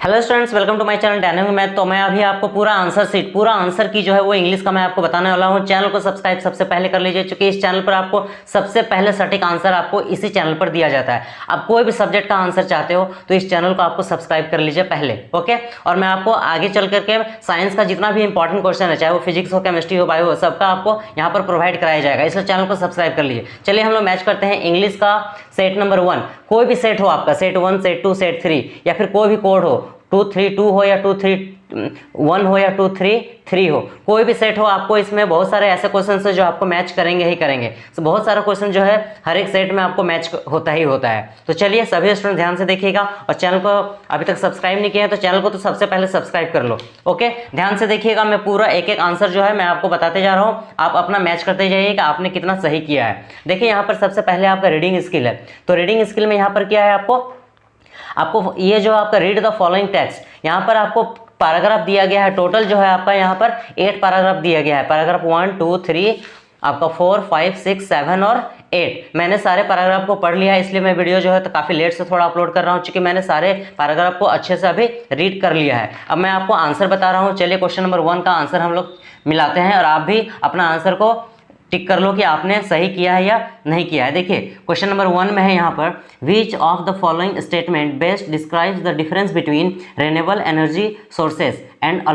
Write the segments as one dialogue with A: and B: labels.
A: Hello students, welcome to my channel dynamic math. तो मैं अभी आपको पूरा आंसर शीट, पूरा आंसर की जो है वो इंग्लिश का मैं आपको बताने वाला हूँ। चैनल को सब्सक्राइब सबसे पहले कर लीजिए, क्योंकि इस चैनल पर आपको सबसे पहले सटीक आंसर आपको इसी चैनल पर दिया जाता है। आप कोई भी सब्जेक्ट का आंसर चाहते हो तो इस चैनल को आपको सब्सक्राइब कर लीजिए पहले, ओके। और मैं आपको आगे चल करके साइंस का जितना भी इंपॉर्टेंट क्वेश्चन है, चाहे वो फिजिक्स हो, केमिस्ट्री हो, बायो हो, सबका आपको यहाँ पर प्रोवाइड कराया जाएगा, इसलिए चैनल को सब्सक्राइब कर लीजिए। चलिए हम लोग मैच करते हैं इंग्लिश का सेट नंबर 1। कोई भी सेट हो आपका, सेट 1, सेट 2, सेट 3, या फिर कोई भी कोड हो, 2 3 2 हो या 2 3 1 हो या 2 3 3 हो, कोई भी सेट हो, आपको इसमें बहुत सारे ऐसे क्वेश्चन है जो आपको मैच करेंगे ही करेंगे। तो बहुत सारा क्वेश्चन जो है हर एक सेट में आपको मैच होता ही होता है। तो चलिए सभी स्टूडेंट ध्यान से देखिएगा, और चैनल को अभी तक सब्सक्राइब नहीं किया है तो चैनल को तो सबसे पहले सब्सक्राइब कर लो, ओके। ध्यान से देखिएगा, मैं पूरा एक एक आंसर जो है मैं आपको बताते जा रहा हूँ, आप अपना मैच करते जाइए कि आपने कितना सही किया है। देखिए यहाँ पर सबसे पहले आपका रीडिंग स्किल है, तो रीडिंग स्किल में यहाँ पर क्या है, आपको ये जो आपका रीड द फॉलोइंग टेक्स्ट, यहाँ पर आपको पैराग्राफ दिया गया है। टोटल जो है आपका यहाँ पर 8 पैराग्राफ दिया गया है। पैराग्राफ 1 2 3 आपका 4 5 6 7 और 8। मैंने सारे पैराग्राफ को पढ़ लिया है, इसलिए मैं वीडियो जो है तो काफ़ी लेट से थोड़ा अपलोड कर रहा हूँ, क्योंकि मैंने सारे पैराग्राफ को अच्छे से अभी रीड कर लिया है। अब मैं आपको आंसर बता रहा हूँ। चलिए क्वेश्चन नंबर 1 का आंसर हम लोग मिलाते हैं, और आप भी अपना आंसर को टिक कर लो कि आपने सही किया है या नहीं किया है। देखिए क्वेश्चन नंबर 1 में है यहाँ पर, which of the following statement best describes the difference between renewable energy sources and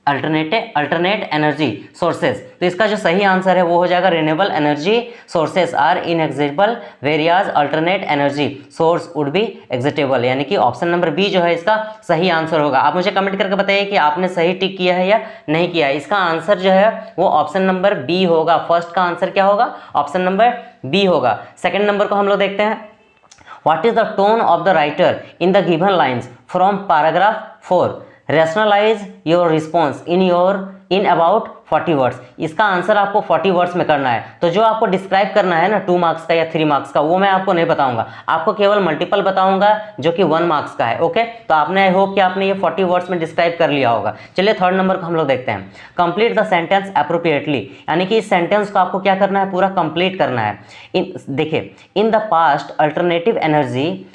A: alternate energy sources. तो इसका जो सही आंसर है वो हो जाएगा, renewable energy sources are inexhaustible whereas alternate energy source would be exhaustible, यानी कि ऑप्शन नंबर बी जो है इसका सही आंसर होगा। आप मुझे कमेंट करके बताइए कि आपने सही टिक किया है या नहीं किया है। इसका आंसर जो है वो ऑप्शन नंबर बी होगा। फर्स्ट का आंसर क्या होगा, ऑप्शन नंबर बी होगा। सेकंड नंबर को हम लोग देखते हैं, what is the tone of the writer in the given lines from paragraph 4, rationalize your response in about 40 words. इसका आंसर आपको 40 वर्ड्स में करना है। तो जो आपको डिस्क्राइब करना है ना 2 मार्क्स का या 3 मार्क्स का, वो मैं आपको नहीं बताऊंगा, आपको केवल मल्टीपल बताऊंगा जो कि 1 मार्क्स का है, ओके। तो आपने आई होप कि आपने ये 40 वर्ड्स में डिस्क्राइब कर लिया होगा। चलिए थर्ड नंबर को हम लोग देखते हैं, कंप्लीट द सेंटेंस अप्रोप्रिएटली, यानी कि इस सेंटेंस को आपको क्या करना है, पूरा कंप्लीट करना है। देखिए, in the past alternative energy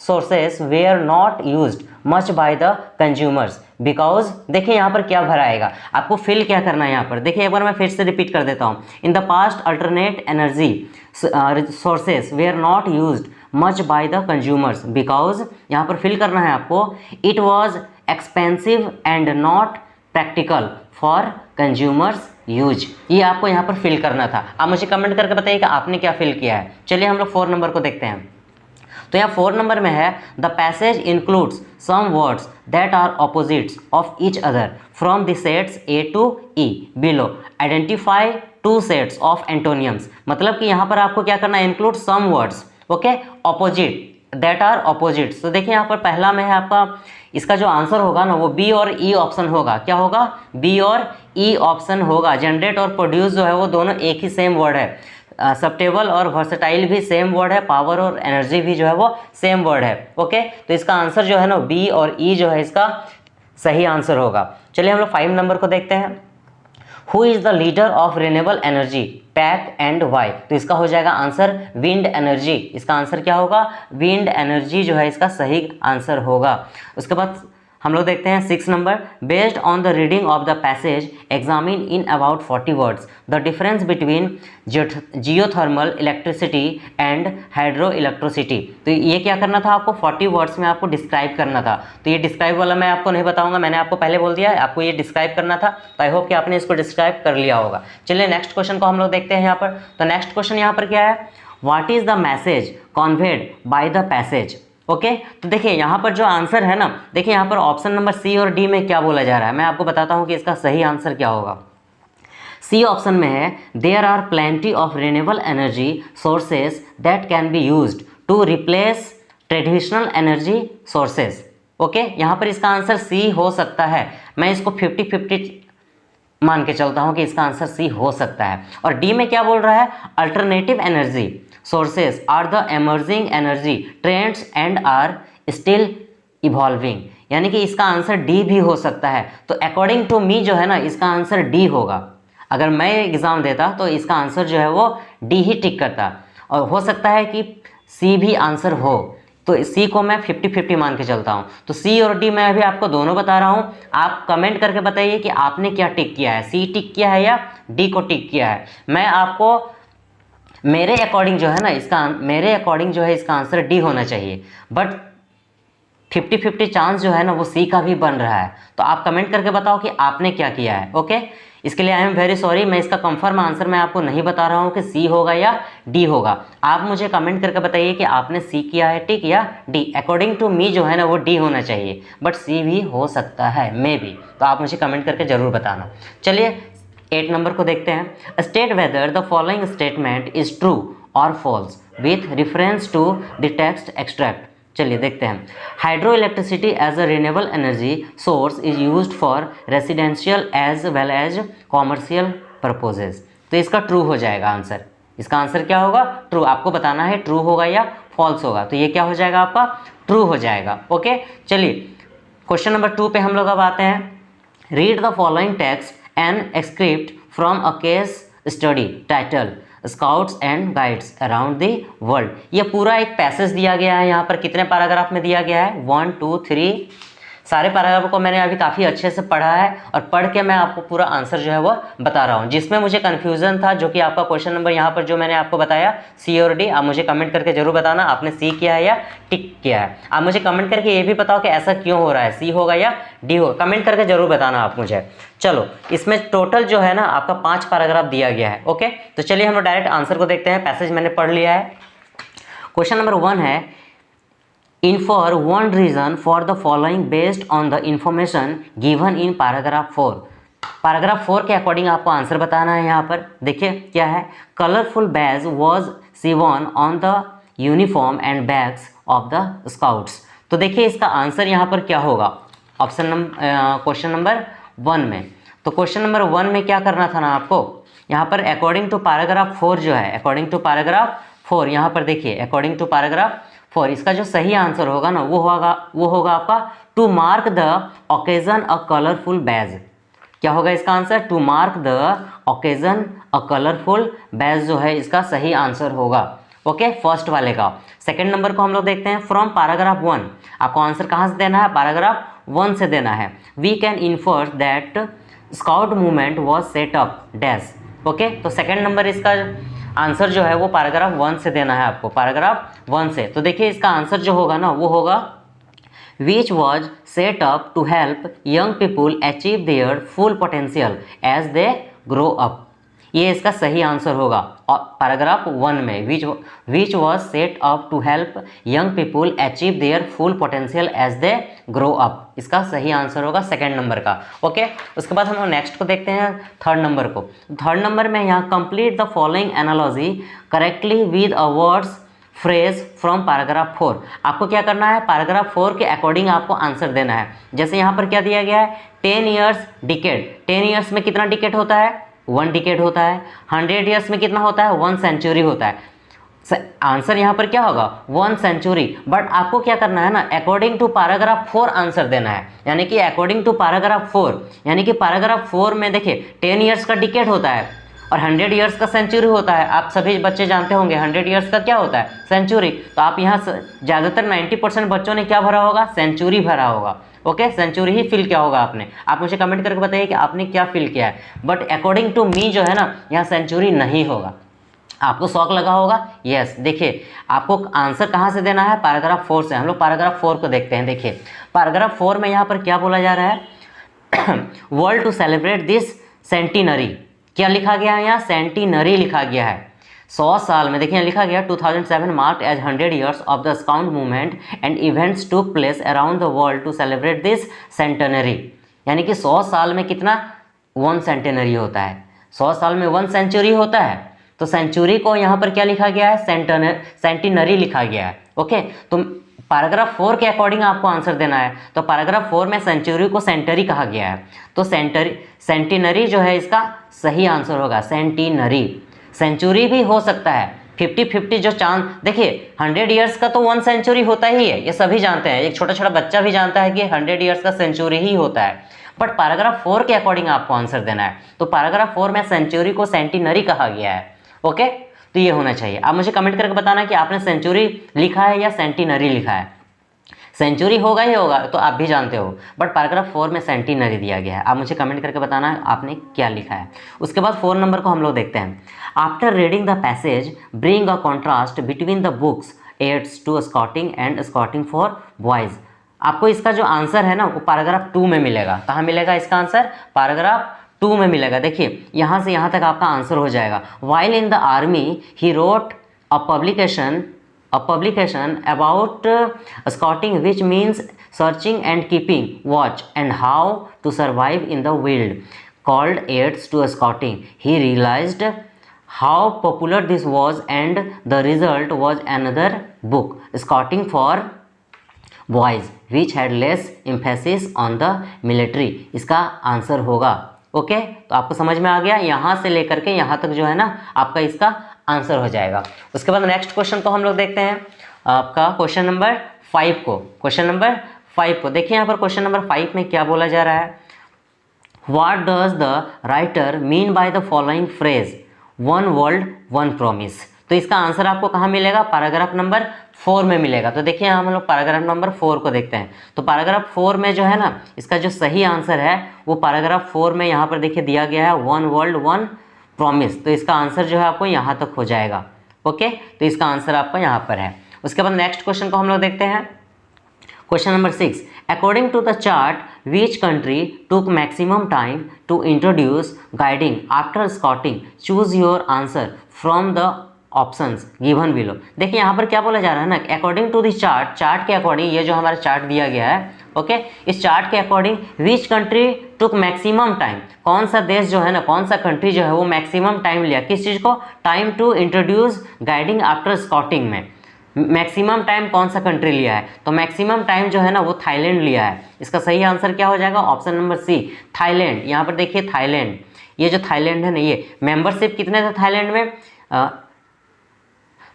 A: sources were not used much by the consumers because, देखिए यहाँ पर क्या भराएगा, आपको फिल क्या करना है यहाँ पर। देखिए एक बार मैं फिर से रिपीट कर देता हूँ, in the past alternate energy sources were not used much by the consumers because, यहाँ पर फिल करना है आपको, it was expensive and not practical for consumers use. ये आपको यहाँ पर फिल करना था। आप मुझे कमेंट करके बताइए कि आपने क्या फिल किया है। चलिए हम लोग 4 नंबर को देखते हैं। तो यहाँ 4 नंबर में है, the passage includes some words that are opposites of each other from the sets A to E below, identify 2 sets of antonyms. मतलब कि यहाँ पर आपको क्या करना है, include some words, okay, opposite that are opposites. तो देखिए यहाँ पर पहला में है आपका, इसका जो आंसर होगा ना वो बी और ई ऑप्शन होगा। क्या होगा, बी और ई ऑप्शन होगा। जनरेट और प्रोड्यूस जो है वो दोनों एक ही सेम वर्ड है। सब्टेबल और वर्सेटाइल भी सेम वर्ड है, पावर और एनर्जी भी जो है वो सेम वर्ड है, ओके। तो इसका आंसर जो है ना बी और ई जो है इसका सही आंसर होगा। चलिए हम लोग 5 नंबर को देखते हैं, who is the leader of renewable energy pack and why. तो इसका हो जाएगा आंसर विंड एनर्जी। इसका आंसर क्या होगा, विंड एनर्जी जो है इसका सही आंसर होगा। उसके बाद हम लोग देखते हैं 6 number, based on the reading of the passage examine in about 40 words the difference between geothermal electricity and hydro electricity. तो ये क्या करना था, आपको 40 वर्ड्स में आपको डिस्क्राइब करना था। तो ये डिस्क्राइब वाला मैं आपको नहीं बताऊंगा, मैंने आपको पहले बोल दिया है, आपको ये डिस्क्राइब करना था। तो आई होप कि आपने इसको डिस्क्राइब कर लिया होगा। चलिए नेक्स्ट क्वेश्चन को हम लोग देखते हैं यहाँ पर। तो नेक्स्ट क्वेश्चन यहाँ पर क्या है, what is the message conveyed by the passage, okay. तो देखिए यहाँ पर जो आंसर है ना, देखिए यहाँ पर ऑप्शन नंबर सी और डी में क्या बोला जा रहा है, मैं आपको बताता हूँ कि इसका सही आंसर क्या होगा। सी ऑप्शन में है, there are plenty of renewable energy sources that can be used to replace traditional energy sources, okay. यहाँ पर इसका आंसर सी हो सकता है। मैं इसको 50-50 मान के चलता हूँ कि इसका आंसर सी हो सकता है। और डी में क्या बोल रहा है, alternative energy sources are the emerging energy trends and are still evolving, यानी कि इसका आंसर डी भी हो सकता है। तो अकॉर्डिंग टू मी जो है ना इसका आंसर डी होगा। अगर मैं एग्जाम देता तो इसका आंसर जो है वो डी ही टिक करता, और हो सकता है कि सी भी आंसर हो। तो सी को मैं 50-50 मान के चलता हूँ। तो सी और डी मैं अभी आपको दोनों बता रहा हूँ, आप कमेंट करके बताइए कि आपने क्या टिक किया है, सी टिक किया है या डी को टिक किया है। मैं आपको मेरे अकॉर्डिंग जो है ना इसका आंसर डी होना चाहिए, बट 50-50 चांस जो है ना वो सी का भी बन रहा है। तो आप कमेंट करके बताओ कि आपने क्या किया है। ओके, इसके लिए आई एम वेरी सॉरी, मैं इसका कंफर्म आंसर मैं आपको नहीं बता रहा हूँ कि सी होगा या डी होगा। आप मुझे कमेंट करके बताइए कि आपने सी किया है टिक या डी। अकॉर्डिंग टू मी जो है ना वो डी होना चाहिए, बट सी भी हो सकता है, मे बी। तो आप मुझे कमेंट करके ज़रूर बताना। चलिए 8 नंबर को देखते हैं। State whether the following statement is true और false with reference to the text extract. चलिए देखते हैं। Hydro electricity as a renewable energy source is used for residential as well as commercial purposes. तो इसका true हो जाएगा answer. इसका answer क्या होगा? ट्रू। आपको बताना है ट्रू होगा या फॉल्स होगा। तो ये क्या हो जाएगा आपका? ट्रू हो जाएगा। ओके, चलिए क्वेश्चन नंबर 2 पे हम लोग अब आते हैं। Read the following text and excerpt from a case study title scouts and guides around the world. ये पूरा एक पैसेज दिया गया है, यहाँ पर कितने पैराग्राफ में दिया गया है? 1 2 3 सारे पैराग्राफ को मैंने अभी काफ़ी अच्छे से पढ़ा है और पढ़ के मैं आपको पूरा आंसर जो है वो बता रहा हूँ। जिसमें मुझे कन्फ्यूज़न था, जो कि आपका क्वेश्चन नंबर यहाँ पर जो मैंने आपको बताया सी और डी, आप मुझे कमेंट करके जरूर बताना आपने सी किया है या टिक किया है। आप मुझे कमेंट करके ये भी बताओ कि ऐसा क्यों हो रहा है, सी होगा या डी होगा। कमेंट करके जरूर बताना आप मुझे। चलो, इसमें टोटल जो है ना आपका 5 पैराग्राफ दिया गया है। ओके, तो चलिए हम लोग डायरेक्ट आंसर को देखते हैं। पैसेज मैंने पढ़ लिया है। क्वेश्चन नंबर 1 है, infer one reason for the following based on the information given in paragraph 4। Paragraph 4 के अकॉर्डिंग आपको आंसर बताना है। यहाँ पर देखिए क्या है, colourful badge was sewn on the uniform and bags of the scouts. तो देखिए इसका आंसर यहाँ पर क्या होगा ऑप्शन नंबर क्वेश्चन नंबर 1 में। तो क्वेश्चन नंबर 1 में क्या करना था ना आपको, यहाँ पर अकॉर्डिंग टू पैराग्राफ 4 जो है, अकॉर्डिंग टू पैराग्राफ 4 यहाँ पर देखिए अकॉर्डिंग टू पैराग्राफ 4 इसका जो सही आंसर होगा ना वो होगा आपका to mark the occasion a colourful badge. क्या होगा इसका answer? To mark the occasion a colourful badge जो है इसका सही आंसर होगा। ओके, फर्स्ट वाले का। सेकंड नंबर को हम लोग देखते हैं। फ्रॉम पैराग्राफ 1 आपको आंसर कहाँ से देना है? पैराग्राफ 1 से देना है। We can infer that scout movement was set up dash. Okay, तो सेकंड नंबर इसका आंसर जो है वो पैराग्राफ 1 से देना है आपको, पैराग्राफ 1 से। तो देखिए इसका आंसर जो होगा ना वो होगा which was set up to help young people achieve their full potential as they grow up. ये इसका सही आंसर होगा पैराग्राफ 1 में, which was set up to help young people achieve their full potential as they grow up. इसका सही answer होगा second number का। Okay, उसके बाद हम लोग नेक्स्ट को देखते हैं, थर्ड नंबर को। थर्ड नंबर में यहाँ complete the following analogy correctly with a words phrase from paragraph 4। आपको क्या करना है? पैराग्राफ 4 के अकॉर्डिंग आपको आंसर देना है। जैसे यहाँ पर क्या दिया गया है? 10 ईयर्स डिकेड। 10 ईयर्स में कितना डिकेड होता है? 1 डिकेड होता है। 100 ईयर्स में कितना होता है? 1 सेंचुरी होता है। आंसर यहाँ पर क्या होगा? 1 सेंचुरी। बट आपको क्या करना है ना, अकॉर्डिंग टू पैराग्राफ 4 आंसर देना है। यानी कि अकॉर्डिंग टू पैराग्राफ 4, यानी कि पैराग्राफ 4 में देखिए 10 ईयर्स का डिकेड होता है और 100 ईयर्स का सेंचुरी होता है। आप सभी बच्चे जानते होंगे 100 ईयर्स का क्या होता है? सेंचुरी। तो आप यहाँ ज़्यादातर 90% बच्चों ने क्या भरा होगा? सेंचुरी भरा होगा। ओके, सेंचुरी ही फिल किया होगा आपने। आप मुझे कमेंट करके बताइए कि आपने क्या फिल किया है। बट अकॉर्डिंग टू मी जो है ना यहाँ सेंचुरी नहीं होगा। आपको शौक लगा होगा? यस, देखिए आपको आंसर कहाँ से देना है? पैराग्राफ 4 से। हम लोग पैराग्राफ 4 को देखते हैं। देखिए पैराग्राफ 4 में यहाँ पर क्या बोला जा रहा है? World to celebrate this centenary. क्या लिखा गया है यहाँ? सेंटिनरी लिखा गया है। 100 साल में देखिए लिखा गया 2007 marked as 100 years of the scout movement and events took place around the world to celebrate this centenary. यानी कि 100 साल में कितना? 1 सेंटिनरी होता है। 100 साल में 1 सेंचुरी होता है। तो सेंचुरी को यहाँ पर क्या लिखा गया है? सेंटिनरी लिखा गया है। ओके, तो पैराग्राफ 4 के अकॉर्डिंग आपको आंसर देना है। तो पैराग्राफ 4 में सेंचुरी को सेंटरी कहा गया है। तो सेंटिनरी जो है इसका सही आंसर होगा, सेंटिनरी। सेंचुरी भी हो सकता है, 50-50 जो चांस। देखिए 100 ईयर्स का तो 1 सेंचुरी होता ही है, ये सभी जानते हैं। एक छोटा छोटा बच्चा भी जानता है कि 100 ईयर्स का सेंचुरी ही होता है। बट पैराग्राफ 4 के अकॉर्डिंग आपको आंसर देना है। तो पैराग्राफ 4 में सेंचुरी को सेंटिनरी कहा गया है। ओके, तो ये होना चाहिए। आप मुझे कमेंट करके बताना कि आपने सेंचुरी लिखा है या सेंटिनरी लिखा है। सेंचुरी होगा ही होगा तो आप भी जानते हो, बट पैराग्राफ 4 में सेंटिनरी दिया गया है। आप मुझे कमेंट करके बताना आपने क्या लिखा है। उसके बाद 4 नंबर को हम लोग देखते हैं। After reading the passage bring a contrast between the books aids to scouting and scouting for boys. आपको इसका जो आंसर है ना वो पैराग्राफ 2 में मिलेगा। कहाँ मिलेगा इसका आंसर? पैराग्राफ 2 में मिलेगा। देखिए यहाँ से यहाँ तक आपका आंसर हो जाएगा। While in the army he wrote a publication about scouting, which means searching and keeping watch and how to survive in the wild, called aids to scouting. He realized how popular this was and the result was another book, Scouting for Boys, which had less emphasis on the military. इसका answer होगा। Okay, तो आपको समझ में आ गया। यहाँ से लेकर के यहाँ तक जो है ना आपका इसका आंसर हो जाएगा। उसके बाद नेक्स्ट क्वेश्चन को हम लोग देखते हैं, आपका क्वेश्चन नंबर 5 को। क्वेश्चन नंबर 5 को देखिए, यहाँ पर क्वेश्चन नंबर 5 में क्या बोला जा रहा है। What does the writer mean by the following phrase, one world one promise. तो इसका आंसर आपको कहाँ मिलेगा? पैराग्राफ नंबर 4 में मिलेगा। तो देखिए हम लोग पैराग्राफ नंबर 4 को देखते हैं। तो पैराग्राफ 4 में जो है ना इसका जो सही आंसर है वो पैराग्राफ 4 में यहाँ पर देखिए दिया गया है, वन वर्ल्ड वन प्रॉमिस। तो इसका आंसर जो है आपको यहाँ तक हो जाएगा। ओके, तो इसका आंसर आपका यहाँ पर है। उसके बाद नेक्स्ट क्वेश्चन को हम लोग देखते हैं। Question number 6, according to the chart which country took maximum time to introduce guiding after scouting, choose your answer from the options given below. देखिए यहाँ पर क्या बोला जा रहा है ना, according to the chart, chart के अकॉर्डिंग, ये जो हमारा चार्ट दिया गया है, ओके, इस चार्ट के अकॉर्डिंग विच कंट्री टुक मैक्सिमम टाइम, कौन सा देश जो है ना, कौन सा कंट्री जो है वो मैक्सिमम टाइम लिया, किस चीज़ को? Time to introduce guiding after scouting में मैक्सिमम टाइम कौन सा कंट्री लिया है? तो मैक्सिमम टाइम जो है ना वो थाईलैंड लिया है। इसका सही आंसर क्या हो जाएगा? Option number C, Thailand. यहाँ पर देखिए थाईलैंड, ये जो थाईलैंड है ना, ये मेंबरशिप कितने थे थाईलैंड में?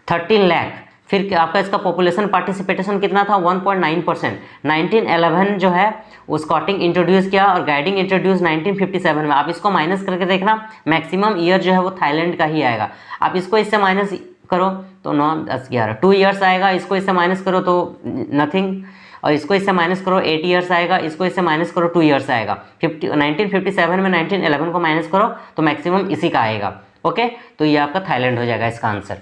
A: 13 लाख। फिर आपका इसका पॉपुलेशन पार्टिसिपेशन कितना था? 1.9%। 1911 जो है वो स्कॉटिंग इंट्रोड्यूस किया और गाइडिंग इंट्रोड्यूस 1957 में। आप इसको माइनस करके देखना, मैक्सिमम ईयर जो है वो थाईलैंड का ही आएगा। आप इसको इससे माइनस करो तो 9, 10, 11, 2 ईयर्स आएगा। इसको इससे माइनस करो तो नथिंग, और इसको इससे माइनस करो 8 ईयर्स आएगा। इसको इससे माइनस करो 2 ईयर्स आएगा। 1957 में 1911 को माइनस करो तो मैक्सिमम इसी का आएगा। ओके, तो ये आपका थाईलैंड हो जाएगा इसका आंसर।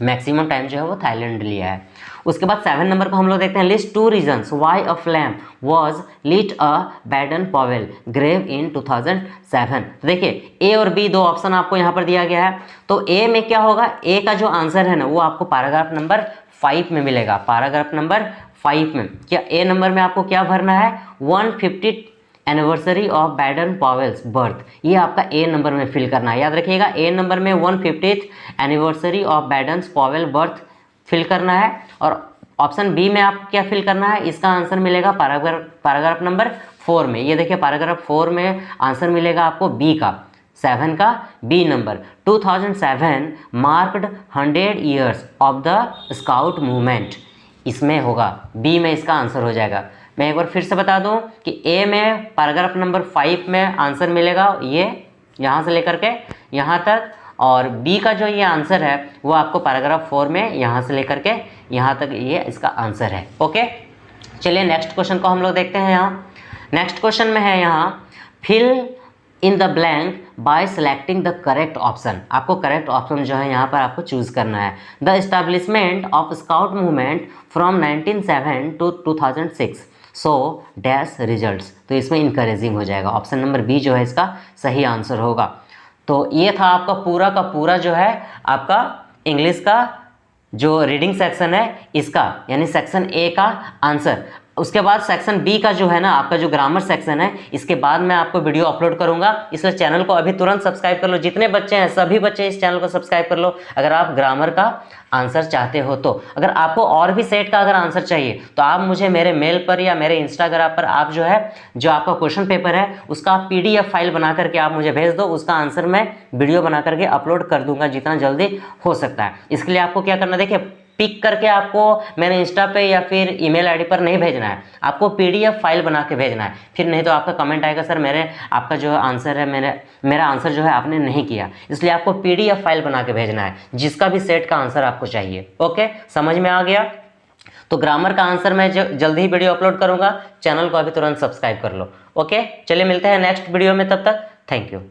A: मैक्सिमम टाइम जो है वो थाईलैंड लिया है। उसके बाद 7 नंबर को हम लोग देखते हैं। List 2 reasons why a flame was lit a Baden Powell grave in 2007। तो देखिए ए और बी 2 ऑप्शन आपको यहाँ पर दिया गया है। तो ए में क्या होगा? ए का जो आंसर है ना वो आपको पैराग्राफ नंबर 5 में मिलेगा। पैराग्राफ नंबर 5 में क्या ए नंबर में आपको क्या भरना है? 150 एनिवर्सरी ऑफ बैडन पॉवेल्स बर्थ, ये आपका ए नंबर में फिल करना है। याद रखिएगा, ए नंबर में 150th anniversary of Baden Powell birth fill करना है। और ऑप्शन बी में आप क्या फिल करना है? इसका आंसर मिलेगा पैराग्राफ नंबर 4 में। ये देखिए पैराग्राफ 4 में आंसर मिलेगा आपको बी का, 7 का B number. 2007 marked 100 years of the scout movement, इसमें होगा बी में इसका आंसर हो जाएगा। मैं एक बार फिर से बता दूं कि ए में पैराग्राफ नंबर 5 में आंसर मिलेगा ये यहाँ से लेकर के यहाँ तक, और बी का जो ये आंसर है वो आपको पैराग्राफ 4 में यहाँ से लेकर के यहाँ तक ये इसका आंसर है। ओके, चलिए नेक्स्ट क्वेश्चन को हम लोग देखते हैं। यहाँ नेक्स्ट क्वेश्चन में है यहाँ fill in the blank by selecting the correct option. आपको करेक्ट ऑप्शन जो है यहाँ पर आपको चूज करना है। The establishment of scout movement from 1907 to 2006 so dash results. तो इसमें इनकरेजिंग हो जाएगा। ऑप्शन नंबर बी जो है इसका सही आंसर होगा। तो ये था आपका पूरा का पूरा जो है आपका इंग्लिश का जो रीडिंग सेक्शन है इसका, यानी सेक्शन ए का आंसर। उसके बाद सेक्शन बी का जो है ना आपका जो ग्रामर सेक्शन है, इसके बाद मैं आपको वीडियो अपलोड करूंगा, इसलिए चैनल को अभी तुरंत सब्सक्राइब कर लो। जितने बच्चे हैं सभी बच्चे इस चैनल को सब्सक्राइब कर लो अगर आप ग्रामर का आंसर चाहते हो तो। अगर आपको और भी सेट का अगर आंसर चाहिए तो आप मुझे मेरे मेल पर या मेरे इंस्टाग्राम पर आप जो है जो आपका क्वेश्चन पेपर है उसका PDF फाइल बना करके आप मुझे भेज दो। उसका आंसर मैं वीडियो बना करके अपलोड कर दूंगा जितना जल्दी हो सकता है। इसके लिए आपको क्या करना, देखिए पिक करके आपको मेरे इंस्टा पे या फिर ईमेल आईडी पर नहीं भेजना है, आपको पीडीएफ फाइल बना के भेजना है। फिर नहीं तो आपका कमेंट आएगा सर आपका जो आंसर है मेरा आंसर जो है आपने नहीं किया। इसलिए आपको पीडीएफ फाइल बना के भेजना है जिसका भी सेट का आंसर आपको चाहिए। ओके, समझ में आ गया? तो ग्रामर का आंसर मैं जल्दी ही वीडियो अपलोड करूंगा, चैनल को अभी तुरंत सब्सक्राइब कर लो। ओके, चलिए मिलते हैं नेक्स्ट वीडियो में, तब तक थैंक यू।